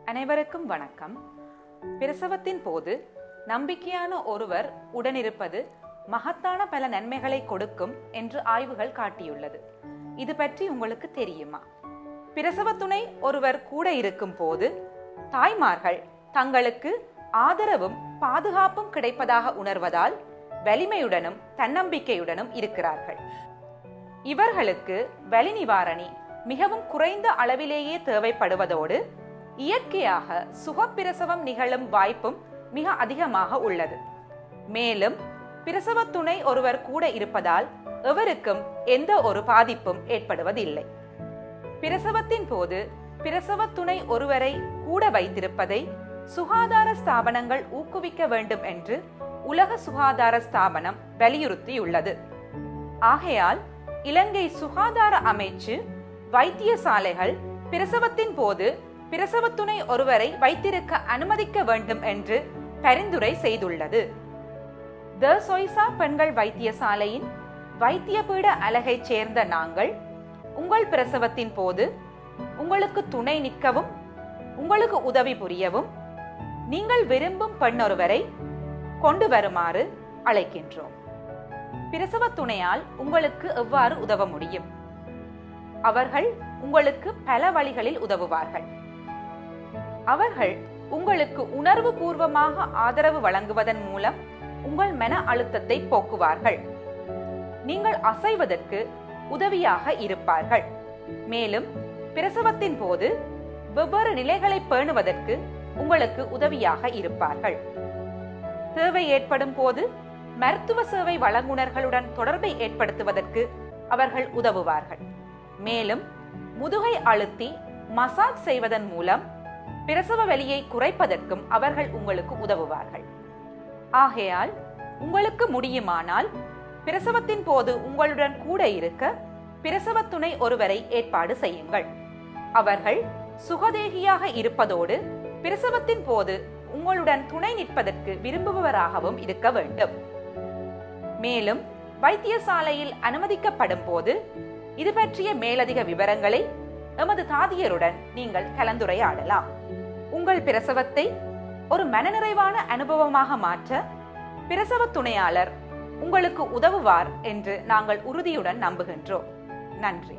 அனைவருக்கும் வணக்கம். பிரசவத்தின் போது நம்பிக்கையான ஒருவர் உடனிருப்பது மகத்தான பல நன்மைகளை கொடுக்கும் என்று ஆய்வுகள் காட்டியுள்ளது. இது பற்றி உங்களுக்கு தெரியுமா? பிரசவ துணை ஒருவர் கூட இருக்கும் போது தாய்மார்கள் தங்களுக்கு ஆதரவும் பாதுகாப்பும் கிடைப்பதாக உணர்வதால் வலிமையுடனும் தன்னம்பிக்கையுடனும் இருக்கிறார்கள். இவர்களுக்கு வலி நிவாரணி மிகவும் குறைந்த அளவிலேயே தேவைப்படுவதோடு இயற்கையாக சுகப்பிரசவம் நிகழும் வாய்ப்பும் மிக அதிகமாக உள்ளது. மேலும் பிரசவ துணை ஒருவர் கூட இருப்பதால் எவருக்கும் எந்த ஒரு பாதிப்பும் ஏற்படுவதில்லை. பிரசவத்தின் போது பிரசவ துணை ஒருவரை கூட வைத்திருப்பதை சுகாதார ஸ்தாபனங்கள் ஊக்குவிக்க வேண்டும் என்று உலக சுகாதார ஸ்தாபனம் வலியுறுத்தியுள்ளது. ஆகையால் இலங்கை சுகாதார அமைச்சு வைத்தியசாலைகள் பிரசவத்தின் போது பிரசவ துணை ஒருவரை வைத்திருக்க அனுமதிக்க வேண்டும் என்று பரிந்துரை செய்துள்ளது. த சொய்சா பெண்கள் வைத்தியசாலையின் வைத்திய பீட அலகைச் சேர்ந்த நாங்கள் உங்கள் பிரசவத்தின் போது உங்களுக்கு துணை நிற்கவும் உங்களுக்கு உதவி புரியவும் நீங்கள் விரும்பும் பெண்ணொருவரை கொண்டு வருமாறு அழைக்கின்றோம். பிரசவ துணையால் உங்களுக்கு எவ்வாறு உதவ முடியும்? அவர்கள் உங்களுக்கு பல வழிகளில் உதவுவார்கள். அவர்கள் உங்களுக்கு உணர்வு பூர்வமாக ஆதரவு வழங்குவதன் மூலம் உங்கள் மன அழுத்தத்தை போக்குவார்கள். நீங்கள் அசைவதற்கு உதவியாக இருப்பார்கள். மேலும் பிரசவத்தின் போது வெவ்வேறு நிலைகளை பேணுவதற்கு உங்களுக்கு உதவியாக இருப்பார்கள். தேவை ஏற்படும் போது மருத்துவ சேவை வழங்குனர்களுடன் தொடர்பை ஏற்படுத்துவதற்கு அவர்கள் உதவுவார்கள். மேலும் முதுகை அழுத்தி மசாஜ் செய்வதன் மூலம் பிரசவ வலியை குறைப்பதற்கும் அவர்கள் உங்களுக்கு உதவுவார்கள். ஆகையால் உங்களுக்கு முடியுமானால் பிரசவத்தின் போது உங்களுடன் கூட இருக்க பிரசவ துணை ஒருவரை ஏற்பாடு செய்யுங்கள். அவர்கள் சுகதேகியாக இருப்பதோடு பிரசவத்தின் போது உங்களுடன் துணை நிற்பதற்கு விரும்புபவராகவும் இருக்க வேண்டும். மேலும் வைத்தியசாலையில் அனுமதிக்கப்படும் போது இது பற்றிய மேலதிக விவரங்களை எமது தாதியருடன் நீங்கள் கலந்துரையாடலாம். உங்கள் பிரசவத்தை ஒரு மனநிறைவான அனுபவமாக மாற்ற பிரசவ துணையாளர் உங்களுக்கு உதவுவார் என்று நாங்கள் உறுதியுடன் நம்புகின்றோம். நன்றி.